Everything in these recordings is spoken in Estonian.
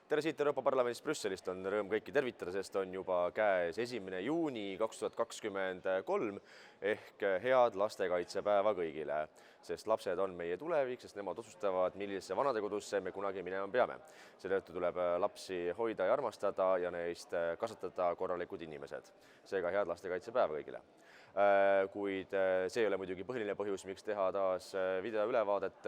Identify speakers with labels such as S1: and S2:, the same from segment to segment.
S1: Tere siit Euroopa Parlamendist Brüsselist, on rõõm kõiki tervitada, sest on juba käes 1. juuni 2023 ehk head lastekaitsepäeva kõigile. Sest lapsed on meie tulevik, sest nemad otsustavad, millisesse vanadekodusse me kunagi minema peame. Seetõttu tuleb lapsi hoida ja armastada ja neist kasvatada korralikud inimesed. Seega head lastekaitsepäeva kõigile. Kuid see ei ole muidugi põhiline põhjus, miks teha taas video ülevaadet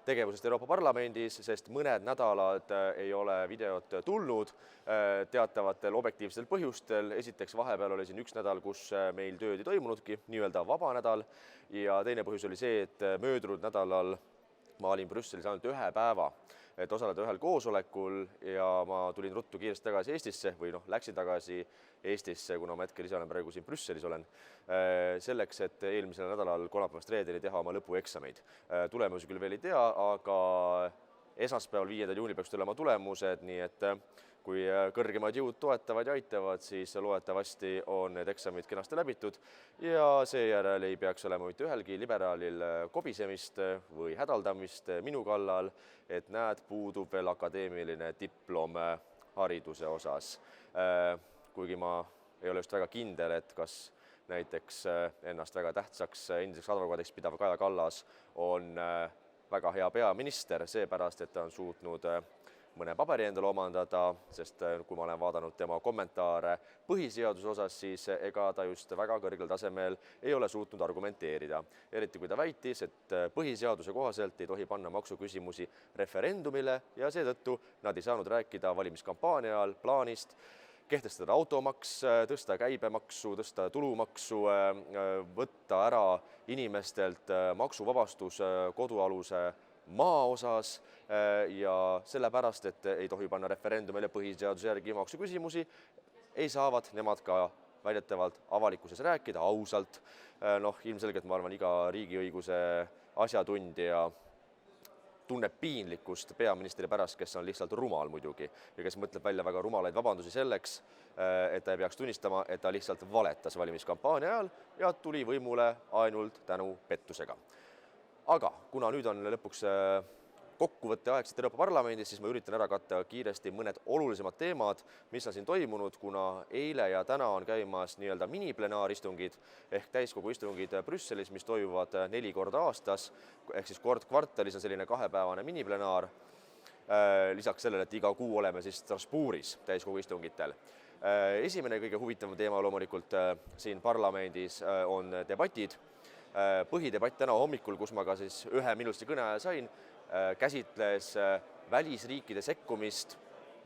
S1: tegevusest Euroopa Parlamendis, sest mõned nädalad ei ole videot tulnud teatavatel objektiivsetel põhjustel. Esiteks vahepeal oli siin üks nädal, kus meil tööd ei toimunudki, nii-öelda vaba nädal, ja teine põhjus oli see, et möödunud nädalal ma olin Brüsselis ainult ühe päeva, et osaleda ühel koosolekul ja ma tulin ruttu kiiresti tagasi Eestisse või läksin tagasi Eestisse, kuna ma hetkel ise olen praegu siin Brüsselis olen, selleks, et eelmisel nädalal kolmapäevast reedeni teha oma lõpueksameid. Tulemusi küll veel ei tea, aga esmaspäeval 5. juunil peaks tulema tulemused, nii et kui kõrgemad jõud toetavad ja aitavad, siis loodetavasti on need eksamid kenasti läbitud ja seejärel ei peaks olema mitte ühelgi liberaalil kobisemist või hädaldamist minu kallal, et näed, puudub veel akadeemiline diplom hariduse osas. Kuigi ma ei ole just väga kindel, et kas näiteks ennast väga tähtsaks endiseks advokaadiks pidav Kaja Kallas on väga hea peaminister, seepärast, et ta on suutnud mõne paberi endale omandada, sest kui ma olen vaadanud tema kommentaare põhiseaduse osas, siis ega ta just väga kõrgel tasemel ei ole suutnud argumenteerida. Eriti kui ta väitis, et põhiseaduse kohaselt ei tohi panna maksuküsimusi referendumile ja seetõttu nad ei saanud rääkida valimiskampaania ajal plaanist kehtestada automaks, tõsta käibemaksu, tõsta tulumaksu, võtta ära inimestelt maksuvabastus kodualuse maa osas ja sellepärast, et ei tohi panna referendumile põhiseaduse järgi maksuküsimusi, ei saavad nemad ka väidetavalt avalikkuses rääkida ausalt. Ilmselgelt ma arvan, iga riigiõiguse asjatundja tunneb piinlikkust peaministri pärast, kes on lihtsalt rumal muidugi ja kes mõtleb välja väga rumalaid vabandusi selleks, et ta ei peaks tunnistama, et ta lihtsalt valetas valimiskampaania ajal ja tuli võimule ainult tänu pettusega. Aga kuna nüüd on lõpuks kokkuvõtte aeg siit Euroopa Parlamendis, siis ma üritan ära katta kiiresti mõned olulisemad teemad, mis on siin toimunud, kuna eile ja täna on käimas nii-öelda miniplenaaristungid ehk täiskogu istungid Brüsselis, mis toimuvad 4 korda aastas, ehk siis kord kvartalis on selline 2-päevane miniplenaar. Lisaks sellele, et iga kuu oleme siis Strasbourgis täiskogu istungitel. Esimene kõige huvitavam teema loomulikult siin parlamendis on debatid. Põhidebatt täna hommikul, kus ma ka siis 1-minutise kõneaja sain, käsitles välisriikide sekkumist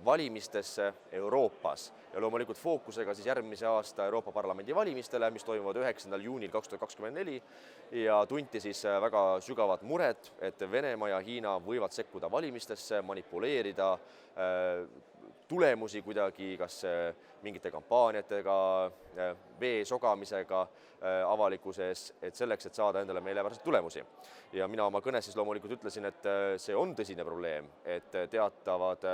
S1: valimistesse Euroopas ja loomulikult fookusega siis järgmise aasta Euroopa Parlamendi valimistele, mis toimuvad 9. juunil 2024 ja tunti siis väga sügavat muret, et Venemaa ja Hiina võivad sekkuda valimistesse, manipuleerida tulemusi kuidagi, kas mingite kampaaniatega, vee sogamisega avalikkuses, et selleks, et saada endale meelepäraseid tulemusi. Ja mina oma kõnes siis loomulikult ütlesin, et see on tõsine probleem, et teatavad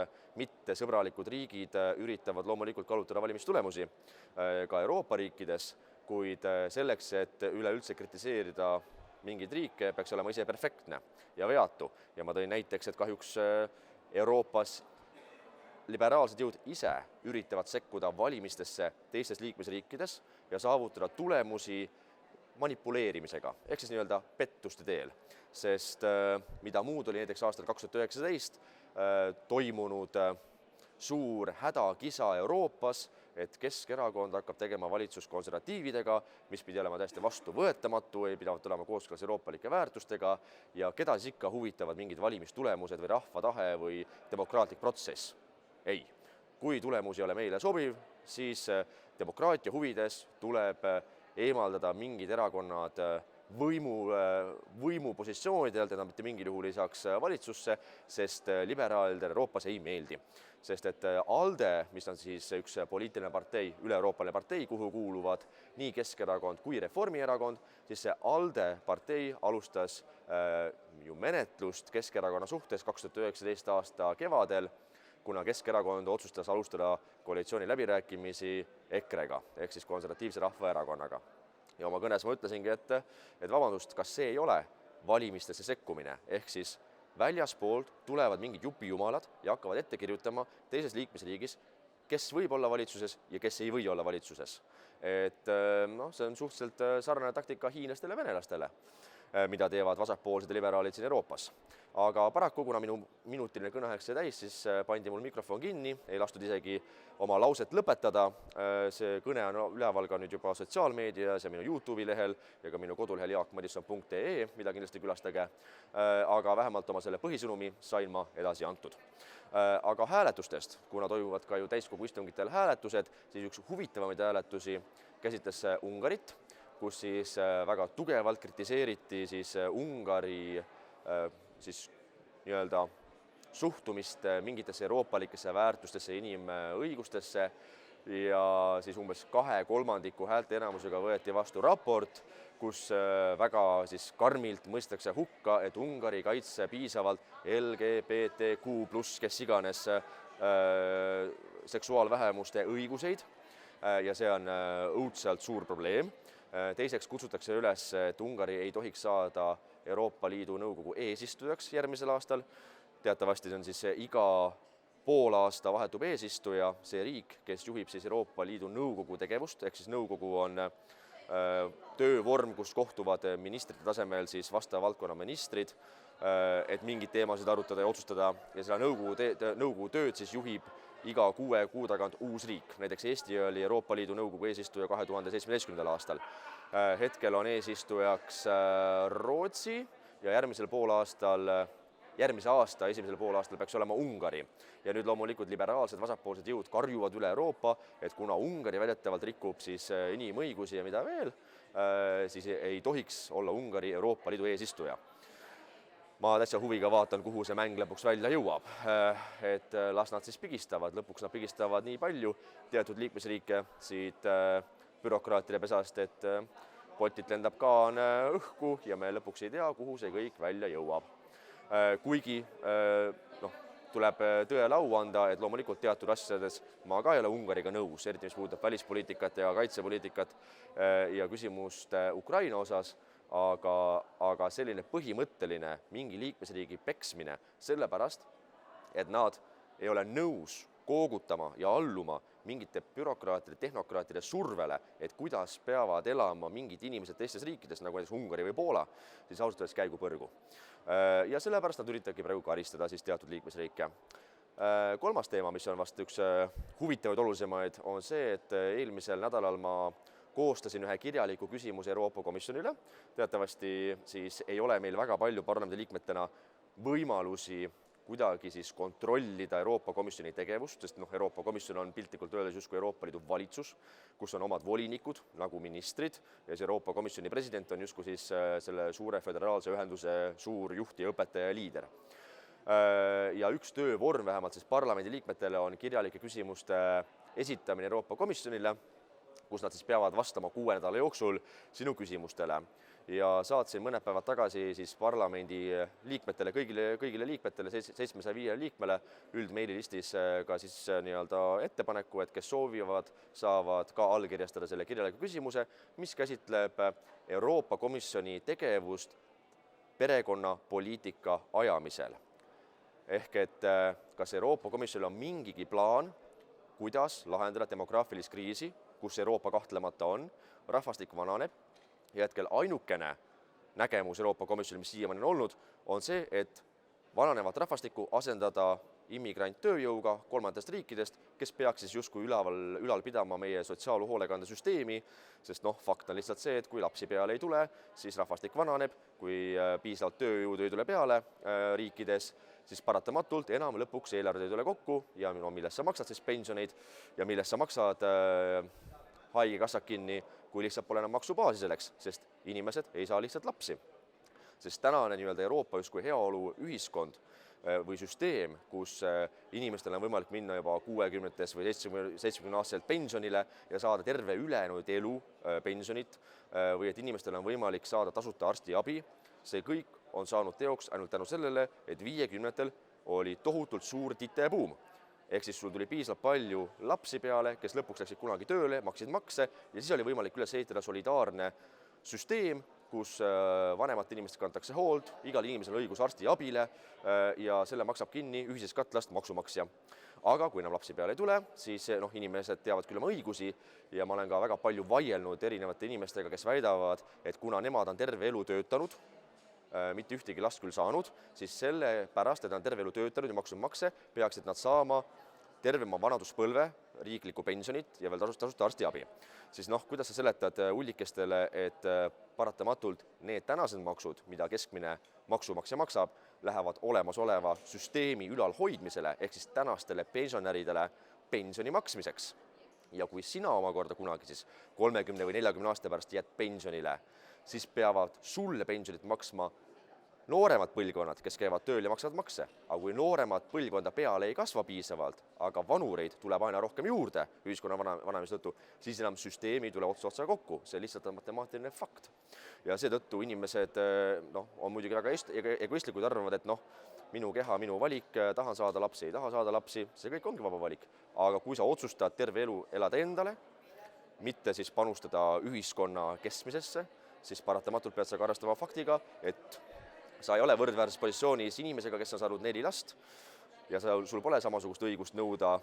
S1: mittesõbralikud riigid üritavad loomulikult kallutada valimistulemusi ka Euroopa riikides, kuid selleks, et üleüldse kritiseerida mingeid riike, peaks olema ise perfektne ja veatu. Ja ma tõin näiteks, et kahjuks Euroopas liberaalsed jõud ise üritavad sekkuda valimistesse teistes liikmesriikides ja saavutada tulemusi manipuleerimisega, ehk siis nii-öelda pettuste teel. Sest mida muud oli näiteks aastal 2019 toimunud suur hädakisa Euroopas, et Keskerakond hakkab tegema valitsus konservatiividega, mis pidi olema täiesti vastuvõetamatu, ei pidavad olema kooskõlas euroopalike väärtustega ja keda siis ikka huvitavad mingid valimistulemused või rahva tahe või demokraatlik protsess. Ei. Kui tulemus ei ole meile sobiv, siis demokraatia huvides tuleb eemaldada mingid erakonnad võimupositsioonidelt, et nad mitte mingil juhul ei saaks valitsusse, sest liberaalidele Euroopas ei meeldi. Sest et ALDE, mis on siis üks poliitiline partei, üle-euroopaline partei, kuhu kuuluvad nii Keskerakond kui Reformierakond, siis see ALDE partei alustas ju menetlust Keskerakonna suhtes 2019 aasta kevadel, kuna Keskerakond otsustas alustada koalitsiooni läbirääkimisi EKRE-ga, ehk siis konservatiivse rahvaerakonnaga. Ja oma kõnes ma ütlesingi, et vabandust, kas see ei ole valimistesse sekkumine, ehk siis väljaspoolt tulevad mingid jupijumalad ja hakkavad ette kirjutama teises liikmesriigis, kes võib olla valitsuses ja kes ei või olla valitsuses. Et see on suhteliselt sarnane taktika hiinlastele ja venelastele, mida teevad vasakpoolsed ja liberaalid siin Euroopas. Aga paraku, kuna minu minutiline kõneaeg sai täis, siis pandi mul mikrofon kinni, ei lastud isegi oma lauset lõpetada. See kõne on üleval ka nüüd juba sotsiaalmeedias ja minu YouTube'i lehel ja ka minu kodulehel jaakmadisson.ee, mida kindlasti külastage. Aga vähemalt oma selle põhisõnumi sain ma edasi antud. Aga hääletustest, kuna toimuvad ka ju täiskogu istungitel hääletused, siis üks huvitavamaid hääletusi käsitles Ungarit, kus siis väga tugevalt kritiseeriti siis Ungari siis nii-öelda suhtumist mingitesse euroopalikesse väärtustesse, inimõigustesse ja siis umbes 2/3 häälte enamusega võeti vastu raport, kus väga siis karmilt mõistetakse hukka, et Ungari ei kaitse piisavalt LGBTQ+, kes iganes seksuaalvähemuste õiguseid ja see on õudselt suur probleem. Teiseks kutsutakse üles, et Ungari ei tohiks saada Euroopa Liidu Nõukogu eesistujaks järgmisel aastal. Teatavasti see on siis iga pool aasta vahetub eesistuja, see riik, kes juhib siis Euroopa Liidu Nõukogu tegevust, ehk siis nõukogu on töövorm, kus kohtuvad ministrite tasemel siis vastava valdkonna ministrid, et mingid teemasid arutada ja otsustada ja selle nõukogu tööd siis juhib iga 6 kuu tagant uus riik. Näiteks Eesti oli Euroopa Liidu Nõukogu eesistuja 2017. aastal. Hetkel on eesistujaks Rootsi ja järgmise aasta esimesel poolaastal peaks olema Ungari. Ja nüüd loomulikult liberaalsed vasakpoolsed jõud karjuvad üle Euroopa, et kuna Ungari väidetavalt rikub siis inimõigusi ja mida veel, siis ei tohiks olla Ungari Euroopa Liidu eesistuja. Ma täitsa huviga vaatan, kuhu see mäng lõpuks välja jõuab, et las nad siis pigistavad. Lõpuks nad pigistavad nii palju teatud liikmesriike siit bürokraatide pesast, et potit lendab kaan õhku ja me lõpuks ei tea, kuhu see kõik välja jõuab. Kuigi tuleb tõele au anda, et loomulikult teatud asjades ma ka ei ole Ungariga nõus, eriti mis puudutab välispoliitikat ja kaitsepoliitikat ja küsimust Ukraina osas, aga selline põhimõtteline mingi liikmesriigi peksmine sellepärast, et nad ei ole nõus koogutama ja alluma mingite bürokraatide, tehnokraatide survele, et kuidas peavad elama mingid inimesed teistes riikides, nagu näiteks Ungari või Poola, siis ausalt öeldes käigu põrgu. Ja sellepärast nad üritavadki praegu karistada siis teatud liikmesriike. Kolmas teema, mis on vast üks huvitavaid olulisemaid, on see, et eelmisel nädalal ma koostasin ühe kirjaliku küsimuse Euroopa Komisjonile. Teatavasti siis ei ole meil väga palju parlamendiliikmetena võimalusi kuidagi siis kontrollida Euroopa Komisjoni tegevust, sest Euroopa Komisjon on piltlikult öeldes justkui Euroopa Liidu valitsus, kus on omad volinikud nagu ministrid ja see Euroopa Komisjoni president on justkui siis selle suure föderaalse ühenduse suur juht ja õpetaja ja liider. Ja üks töövorm vähemalt siis parlamendiliikmetele on kirjalike küsimuste esitamine Euroopa Komisjonile, kus nad siis peavad vastama 6 nädala jooksul sinu küsimustele. Ja saatsin mõned päevad tagasi siis parlamendi liikmetele, kõigile liikmetele, 705 liikmele üldmeililistis ka siis nii-öelda ettepaneku, et kes soovivad, saavad ka allkirjastada selle kirjaliku küsimuse, mis käsitleb Euroopa Komisjoni tegevust perekonnapoliitika ajamisel. Ehk et kas Euroopa Komisjonil on mingigi plaan, kuidas lahendada demograafilist kriisi, kus Euroopa kahtlemata on, rahvastik vananeb ja hetkel ainukene nägemus Euroopa Komisjonil, mis siiamaani on olnud, on see, et vananevat rahvastikku asendada immigranttööjõuga kolmandast riikidest, kes peaks siis justkui ülal pidama meie sotsiaalhoolekandesüsteemi, sest fakt on lihtsalt see, et kui lapsi peale ei tule, siis rahvastik vananeb, kui piisavalt tööjõudu ei tule peale riikides, siis paratamatult enam lõpuks eelarved ei tule kokku ja millest sa maksad siis pensioneid ja millest sa maksad haigekassad kinni, kui lihtsalt pole enam maksubaasi selleks, sest inimesed ei saa lihtsalt lapsi. Sest tänane Euroopa justkui heaolu ühiskond või süsteem, kus inimestel on võimalik minna juba 60 või 70-aastaselt pensionile ja saada terve ülejäänud elu pensionit või et inimestel on võimalik saada tasuta arstiabi, see kõik on saanud teoks ainult tänu sellele, et 50-ndatel oli tohutult suur titebuum. Ehk siis sul tuli piisavalt palju lapsi peale, kes lõpuks läksid kunagi tööle, maksid makse ja siis oli võimalik üles ehitada solidaarne süsteem, kus vanemate inimest kantakse hoolt, igal inimesel on õigus arstiabile ja selle maksab kinni ühisest katlast maksumaksja. Aga kui enam lapsi peale ei tule, siis inimesed teavad küll oma õigusi ja ma olen ka väga palju vaielnud erinevate inimestega, kes väidavad, et kuna nemad on terve elu töötanud, mitte ühtegi last küll saanud, siis selle pärast, et nad on terve elu töötanud ja maksnud makse, peaksid nad saama terve oma vanaduspõlve riiklikku pensionit ja veel tasuta arstiabi. Siis kuidas sa seletad ullikestele, et paratamatult need tänased maksud, mida keskmine maksumaksja maksab, lähevad olemasoleva süsteemi ülalhoidmisele ehk siis tänastele pensionäridele pensioni maksmiseks. Ja kui sina omakorda kunagi siis 30 või 40 aasta pärast jääd pensionile, siis peavad sulle pensionit maksma nooremad põlvkonnad, kes käivad tööl ja maksavad makse. Aga kui nooremat põlvkonda peale ei kasva piisavalt, aga vanureid tuleb aina rohkem juurde ühiskonna vananemise tõttu, siis enam süsteemi ei tule otsa kokku. See lihtsalt on matemaatiline fakt. Ja seetõttu inimesed on muidugi väga egoistlikud, arvavad, et minu keha, minu valik, tahan saada lapsi, ei taha saada lapsi, see kõik ongi vaba valik. Aga kui sa otsustad terve elu elada endale, mitte siis panustada ühiskonna keskmisesse, siis paratamatult pead sa ka arvestama faktiga, et sa ei ole võrdväärses positsioonis inimesega, kes on saanud 4 last ja sul pole samasugust õigust nõuda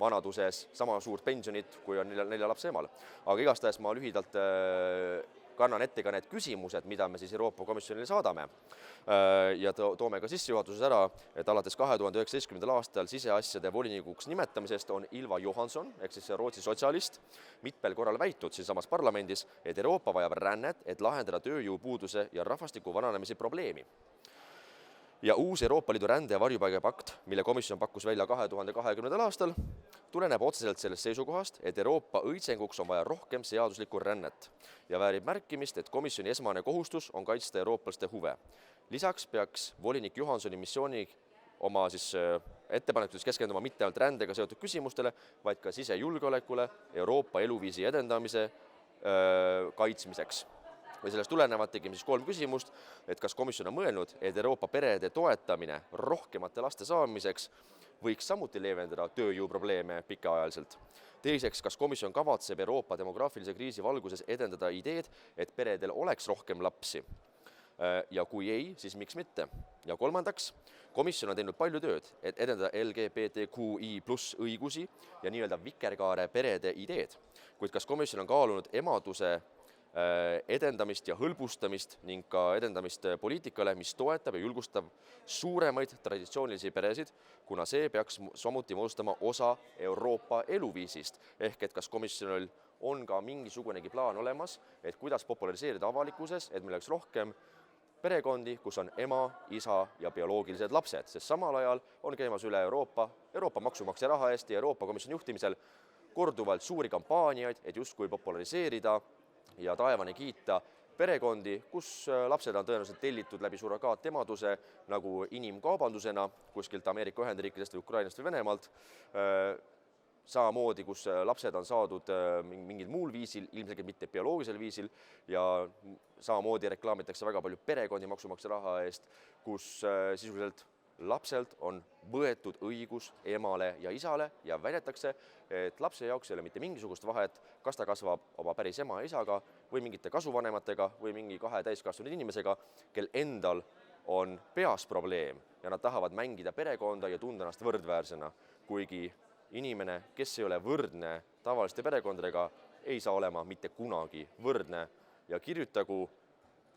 S1: vanaduses sama suurt pensionit, kui on 4 lapse emal. Aga igastahes ma lühidalt kannan ette ka need küsimused, mida me siis Euroopa Komisjonile saadame. Ja toome ka sissejuhatuses ära, et alates 2019. aastal siseasjade volinikuks nimetamisest on Ylva Johansson, ehk siis Rootsi sotsialist, mitmel korral väitnud siinsamas parlamendis, et Euroopa vajab rännet, et lahendada tööjõupuuduse ja rahvastiku vananemise probleemi. Ja uus Euroopa Liidu rände- ja varjupaigapakt, mille komisjon pakkus välja 2020. aastal, tuleneb otseselt sellest seisukohast, et Euroopa õitsenguks on vaja rohkem seaduslikku rännet ja väärib märkimist, et komisjoni esmane kohustus on kaitsta eurooplaste huve. Lisaks peaks volinik Johanssoni missiooni oma ettepanekutes keskenduma mitte ainult rändega seotud küsimustele, vaid ka sisejulgeolekule, Euroopa eluviisi edendamise kaitsmiseks. Või sellest tulenevalt tegime 3 küsimust, et kas komisjon on mõelnud, et Euroopa perede toetamine rohkemate laste saamiseks võiks samuti leevendada tööjõuprobleeme pikaajaliselt. Teiseks, kas komisjon kavatseb Euroopa demograafilise kriisi valguses edendada ideed, et peredel oleks rohkem lapsi? Ja kui ei, siis miks mitte? Ja kolmandaks, komisjon on teinud palju tööd, et edendada LGBTQI+ õigusi ja nii-öelda vikerkaare perede ideed. Kuid kas komisjon on kaalunud emaduse edendamist ja hõlbustamist ning ka edendamist poliitikale, mis toetab ja julgustab suuremaid traditsioonilisi peresid, kuna see peaks samuti moodustama osa Euroopa eluviisist. Ehk et kas komisjonil on ka mingisugunegi plaan olemas, et kuidas populariseerida avalikkuses, et meil oleks rohkem perekondi, kus on ema, isa ja bioloogilised lapsed, sest samal ajal on käimas üle Euroopa maksumaksja raha eest ja Euroopa Komisjoni juhtimisel korduvalt suuri kampaaniaid, et justkui populariseerida ja taevani kiita perekondi, kus lapsed on tõenäoliselt tellitud läbi surrogaatemaduse nagu inimkaubandusena kuskilt Ameerika Ühendriikidest või Ukrainast või Venemaalt, samamoodi, kus lapsed on saadud mingil muul viisil, ilmselgelt mitte bioloogilisel viisil ja samamoodi reklaamitakse väga palju perekondi maksumaksja raha eest, kus sisuliselt lapselt on võetud õigus emale ja isale ja väidetakse, et lapse jaoks ei ole mitte mingisugust vahet, kas ta kasvab oma päris ema ja isaga või mingite kasuvanematega või mingi 2 täiskasvanud inimesega, kel endal on peas probleem ja nad tahavad mängida perekonda ja tunda ennast võrdväärsena, kuigi inimene, kes ei ole võrdne tavaliste perekondadega, ei saa olema mitte kunagi võrdne ja kirjutagu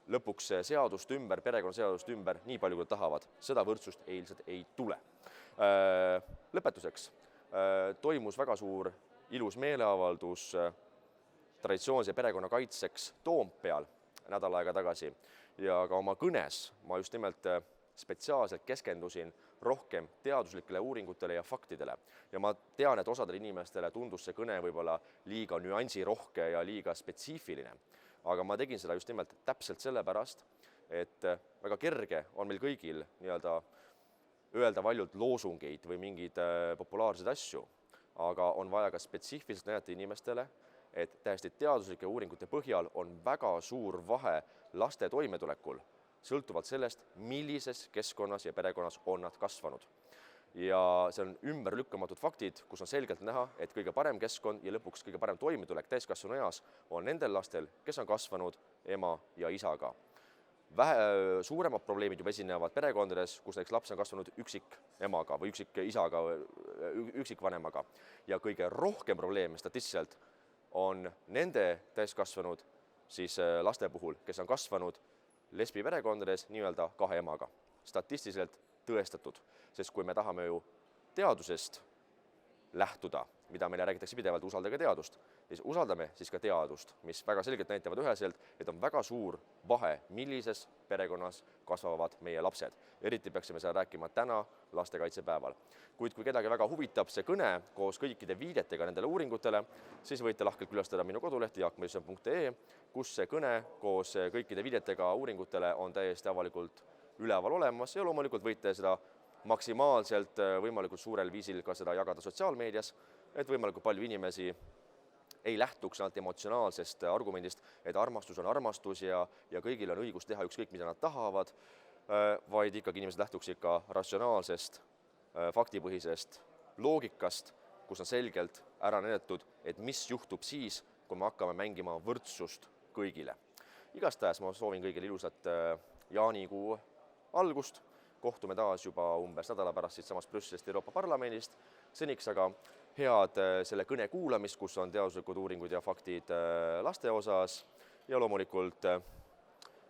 S1: lõpuks seadust ümber, perekonnaseadust ümber, nii palju kui tahavad. Seda võrdsust eilselt ei tule. Lõpetuseks toimus väga suur ilus meeleavaldus traditsioonilise perekonna kaitseks Toompeal nädal aega tagasi ja ka oma kõnes ma just nimelt spetsiaalselt keskendusin rohkem teaduslikele uuringutele ja faktidele. Ja ma tean, et osadele inimestele tundus see kõne võib-olla liiga nüansirohke ja liiga spetsiifiline. Aga ma tegin seda just nimelt täpselt sellepärast, et väga kerge on meil kõigil öelda valjult loosungeid või mingeid populaarseid asju, aga on vaja ka spetsiifiliselt näidata inimestele, et täiesti teaduslike uuringute põhjal on väga suur vahe laste toimetulekul, sõltuvalt sellest, millises keskkonnas ja perekonnas on nad kasvanud. ja see on ümberlükkamatud faktid, kus on selgelt näha, et kõige parem keskkond ja lõpuks kõige parem toimetulek täiskasvanu eas on nendel lastel, kes on kasvanud ema ja isaga. Suuremad probleemid juba esinevad perekondades, kus näiteks laps on kasvanud üksikemaga või üksikisaga, üksikvanemaga. Ja kõige rohkem probleeme statistiliselt on nende täiskasvanud siis laste puhul, kes on kasvanud lesbi perekondades nii-öelda kahe emaga. Statistiliselt tõestatud, sest kui me tahame ju teadusest lähtuda, mida meile räägitakse pidevalt, usaldage teadust, siis usaldame siis ka teadust, mis väga selgelt näitavad üheselt, et on väga suur vahe, millises perekonnas kasvavad meie lapsed. Eriti peaksime seda rääkima täna lastekaitsepäeval. Kuid kui kedagi väga huvitab see kõne koos kõikide viidetega nendele uuringutele, siis võite lahkelt külastada minu kodulehti jaakmadisson.ee, kus see kõne koos kõikide viidetega uuringutele on täiesti avalikult üleval olemas ja loomulikult võite seda maksimaalselt võimalikult suurel viisil ka seda jagada sotsiaalmeedias, et võimalikult palju inimesi ei lähtuks ainult emotsionaalsest argumendist, et armastus on armastus ja kõigil on õigus teha ükskõik, mida nad tahavad, vaid ikkagi inimesed lähtuks ikka ratsionaalsest, faktipõhisest loogikast, kus on selgelt ära näidatud, et mis juhtub siis, kui me hakkame mängima võrdsust kõigile. Igastahes ma soovin kõigile ilusat jaanikuu algust. Kohtume taas juba umbes nädala pärast siitsamast Brüsselist Euroopa Parlamendist. Seniks aga head selle kõne kuulamist, kus on teaduslikud uuringud ja faktid laste osas ja loomulikult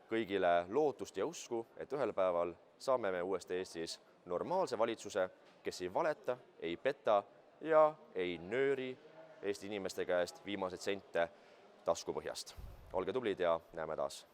S1: kõigile lootust ja usku, et ühel päeval saame me uuesti Eestis normaalse valitsuse, kes ei valeta, ei peta ja ei nööri Eesti inimeste käest viimaseid sente taskupõhjast. Olge tublid ja näeme taas!